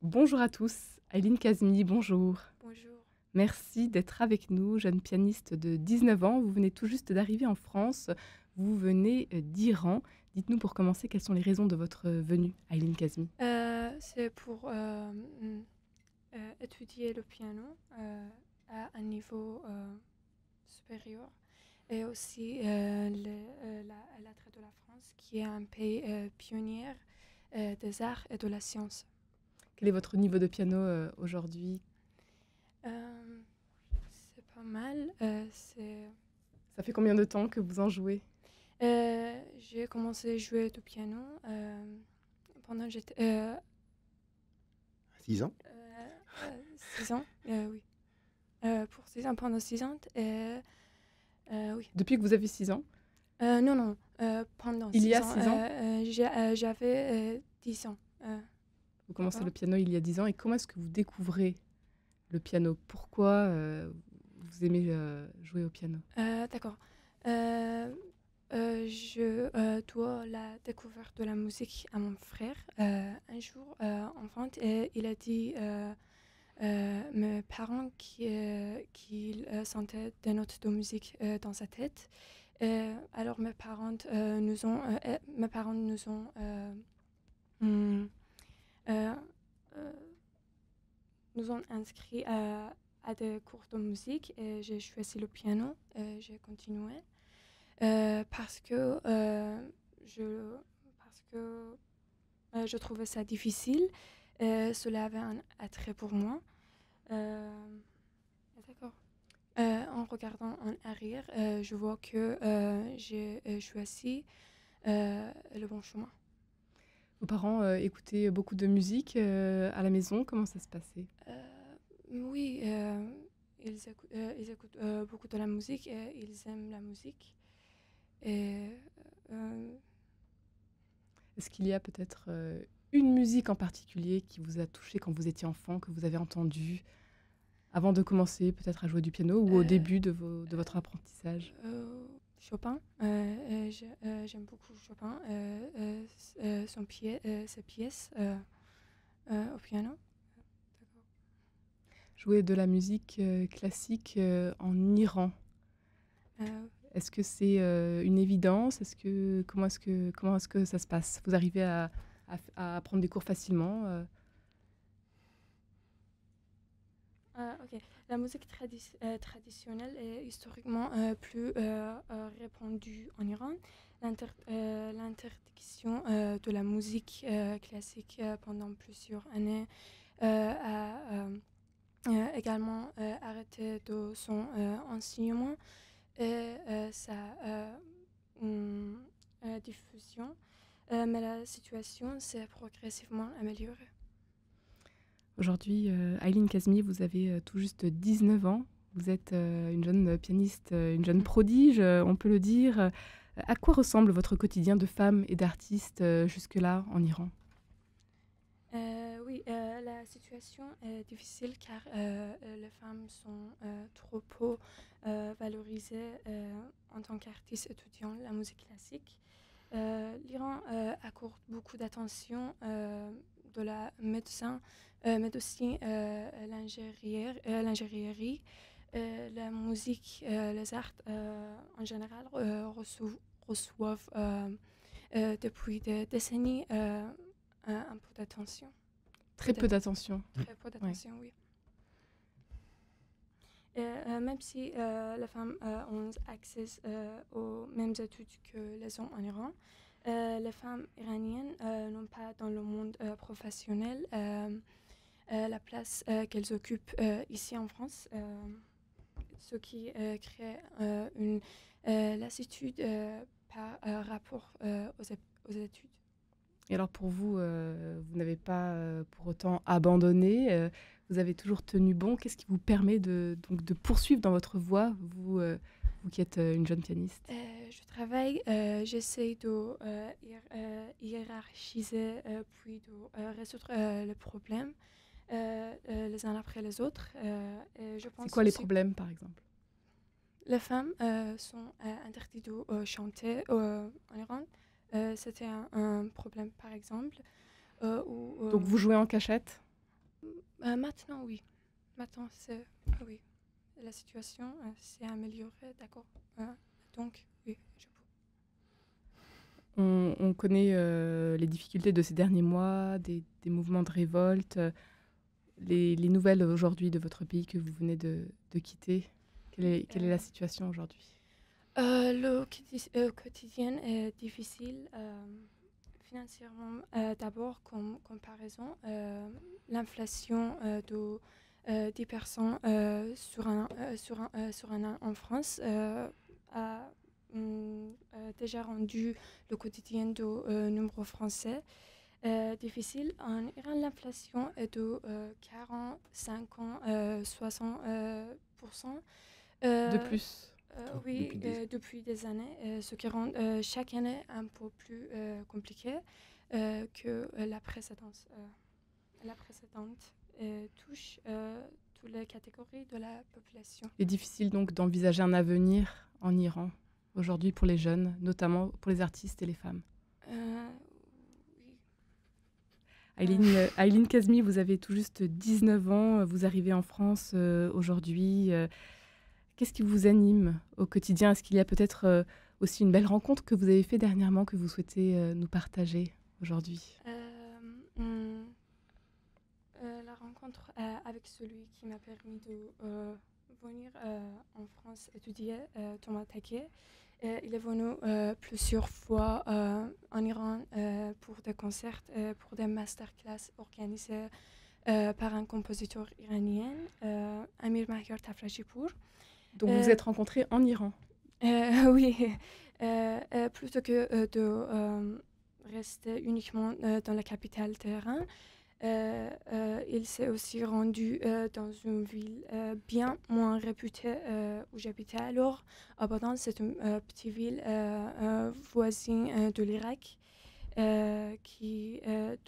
Bonjour à tous, Ayline Kazmi, bonjour. Bonjour. Merci d'être avec nous, jeune pianiste de 19 ans. Vous venez tout juste d'arriver en France, vous venez d'Iran. Dites-nous pour commencer quelles sont les raisons de votre venue, Ayline Kazmi. C'est pour étudier le piano à un niveau supérieur et aussi l'attrait de la France qui est un pays pionnier des arts et de la science. Quel est votre niveau de piano aujourd'hui? Euh, c'est pas mal. Ça fait combien de temps que vous en jouez? J'ai commencé à jouer du piano pendant que j'étais 6 ans? 6 ans, oui. Pour 6 ans, pendant 6 ans, oui. Depuis que vous avez 6 ans? Non, pendant Il 6 y a ans. 6 ans? J'avais 10 ans. Vous commencez D'accord. le piano il y a 10 ans et comment est-ce que vous découvrez le piano? Pourquoi vous aimez jouer au piano? D'accord. Je dois la découverte de la musique à mon frère. Un jour, enfant, il a dit mes parents qu'il sentait des notes de musique dans sa tête. Alors mes parents nous ont hum, euh, euh, nous ont inscrits à des cours de musique et j'ai choisi le piano et j'ai continué parce que je trouvais ça difficile. Cela avait un attrait pour moi. D'accord. En regardant en arrière, je vois que j'ai choisi le bon chemin. Vos parents écoutaient beaucoup de musique à la maison, comment ça se passait? Oui, ils écoutent beaucoup de la musique et ils aiment la musique. Et Est-ce qu'il y a peut-être une musique en particulier qui vous a touché quand vous étiez enfant, que vous avez entendue avant de commencer peut-être à jouer du piano ou au euh, début de votre apprentissage? Chopin, j'aime beaucoup Chopin, ses pièces au piano. D'accord. Jouer de la musique classique en Iran, Euh, est-ce que c'est une évidence? Comment est-ce que ça se passe? Vous arrivez à prendre des cours facilement ok. La musique traditionnelle est historiquement plus répandue en Iran. L'interdiction de la musique classique pendant plusieurs années a également arrêté de son enseignement et hum, diffusion. Mais la situation s'est progressivement améliorée. Aujourd'hui, Ayline Kazmi, vous avez tout juste 19 ans. Vous êtes une jeune pianiste, une jeune prodige, on peut le dire. À quoi ressemble votre quotidien de femme et d'artiste jusque-là en Iran? Oui, la situation est difficile car les femmes sont trop peu valorisées en tant qu'artistes étudiants la musique classique. L'Iran accorde beaucoup d'attention de la médecine, mais aussi l'ingénierie, la musique, les arts en général reçoivent depuis des décennies un peu d'attention. Très peu d'attention. Très peu d'attention, oui. Même si les femmes ont accès aux mêmes études que les hommes en Iran, les femmes iraniennes n'ont pas dans le monde professionnel la place qu'elles occupent ici en France, ce qui crée une lassitude par rapport aux études. Et alors pour vous, vous n'avez pas pour autant abandonné, vous avez toujours tenu bon. Qu'est-ce qui vous permet donc, de poursuivre dans votre voie, vous qui êtes une jeune pianiste? Je travaille, j'essaie de hiérarchiser puis de résoudre les problèmes les uns après les autres. Et je C'est pense quoi les aussi problèmes, par exemple? les femmes sont interdites de chanter en Iran. C'était un problème, par exemple. Donc vous jouez en cachette? Maintenant, oui. Maintenant, oui. La situation s'est améliorée, d'accord. Donc, oui, je peux. On connaît les difficultés de ces derniers mois, des mouvements de révolte, les nouvelles aujourd'hui de votre pays que vous venez de quitter. Quelle est la situation aujourd'hui? Le quotidien est difficile. Financièrement, d'abord, comme comparaison, l'inflation de 10% sur un an en France a déjà rendu le quotidien de nombreux Français difficile. En Iran, l'inflation est de 45 ans, 60%. De plus, Oui, depuis des années, ce qui rend chaque année un peu plus compliqué que la précédente. La précédente touche toutes les catégories de la population. il est difficile donc d'envisager un avenir en Iran aujourd'hui pour les jeunes, notamment pour les artistes et les femmes. Oui. Ayline Kazmi, vous avez tout juste 19 ans, vous arrivez en France aujourd'hui. Qu'est-ce qui vous anime au quotidien? Est-ce qu'il y a peut-être aussi une belle rencontre que vous avez faite dernièrement que vous souhaitez nous partager aujourd'hui? La rencontre avec celui qui m'a permis de venir en France étudier, Thomas Taquet. Il est venu plusieurs fois en Iran pour des concerts, pour des masterclass organisés par un compositeur iranien, Amir Mahyar Tafrajipour. Donc vous vous êtes rencontrés en Iran? Oui, plutôt que de rester uniquement dans la capitale Téhéran. Il s'est aussi rendu dans une ville bien moins réputée où j'habitais alors. Abadan, c'est une petite ville voisine de l'Irak qui est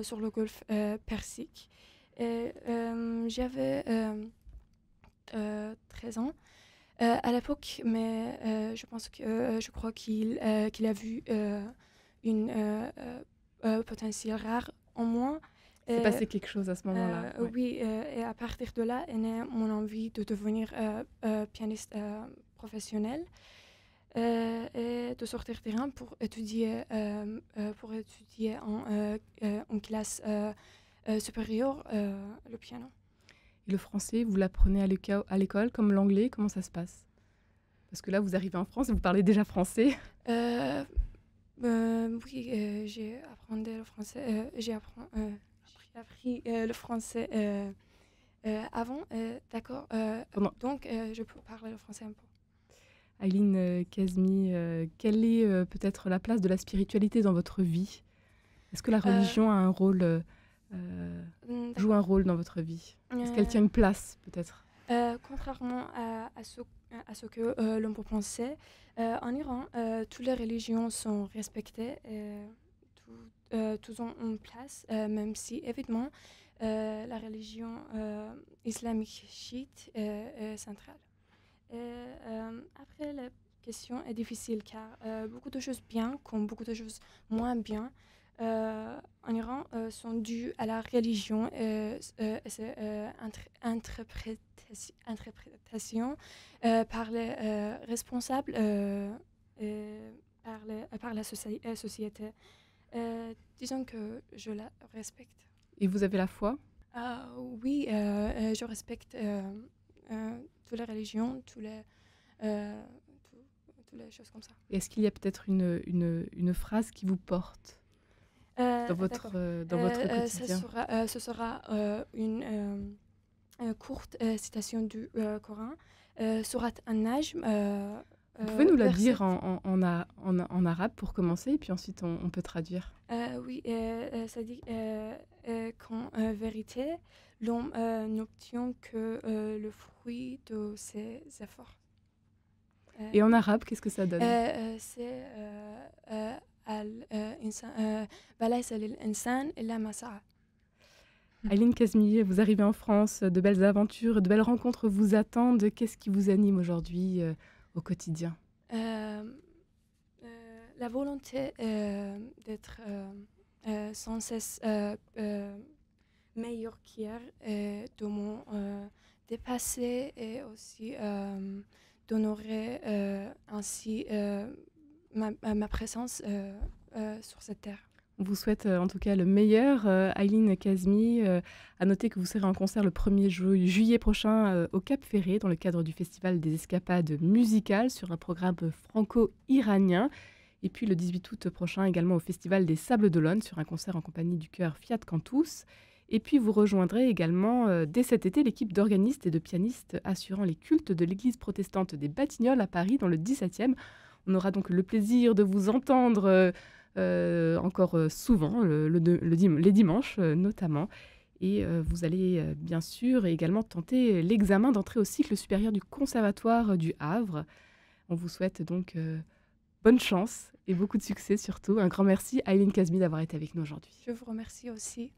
sur le golfe Persique. J'avais 13 ans à l'époque, mais je crois qu'il a vu une potentiel rare en moi. Il s'est passé quelque chose à ce moment-là. Ouais. Oui, et à partir de là est née mon envie de devenir pianiste professionnel et de sortir d'Iran pour étudier en classe supérieure le piano. Et le français, vous l'apprenez à l'école comme l'anglais? Comment ça se passe? Parce que là, vous arrivez en France et vous parlez déjà français. Oui, j'ai appris le français. J'ai appris le français avant, d'accord. Donc, je peux parler le français un peu. Ayline Kazmi, quelle est peut-être la place de la spiritualité dans votre vie? Est-ce que la religion a un rôle, joue un rôle dans votre vie? Est-ce qu'elle tient une place, peut-être? Contrairement à ce que l'on peut penser, en Iran, toutes les religions sont respectées, toutes ont une place, même si évidemment la religion islamique chiite est centrale. Après, la question est difficile car beaucoup de choses bien comme beaucoup de choses moins bien en Iran sont dues à la religion et c'est interprétation par les responsables par la société. Disons que je la respecte. Et vous avez la foi? Oui, je respecte toutes les religions, toutes les choses comme ça. Est-ce qu'il y a peut-être une phrase qui vous porte dans votre quotidien? Ce sera une courte citation du Coran, Surat An-Najm. Vous pouvez nous la dire en arabe pour commencer, et puis ensuite on peut traduire. Oui, ça dit qu'en vérité, l'homme n'obtient que le fruit de ses efforts. Et en arabe, qu'est-ce que ça donne? C'est فَلَيْسَ لِلْإِنسَانِ إِلَّا مَا سَعَى. Ayline Kazmi, vous arrivez en France, de belles aventures, de belles rencontres vous attendent. Qu'est-ce qui vous anime aujourd'hui au quotidien? La volonté d'être sans cesse meilleur qu'hier et de me dépasser et aussi d'honorer ainsi ma présence sur cette terre. On vous souhaite en tout cas le meilleur. Ayline Kazmi, à noter que vous serez en concert le 1er juillet prochain au Cap Ferré dans le cadre du Festival des Escapades musicales sur un programme franco-iranien. Et puis le 18 août prochain également au Festival des Sables d'Olonne sur un concert en compagnie du chœur Fiat Cantus. Et puis vous rejoindrez également dès cet été l'équipe d'organistes et de pianistes assurant les cultes de l'église protestante des Batignolles à Paris dans le 17e. On aura donc le plaisir de vous entendre encore souvent, les dimanches notamment. Et vous allez bien sûr également tenter l'examen d'entrée au cycle supérieur du Conservatoire du Havre. On vous souhaite donc bonne chance et beaucoup de succès surtout. Un grand merci à Ayline Kazmi d'avoir été avec nous aujourd'hui. Je vous remercie aussi.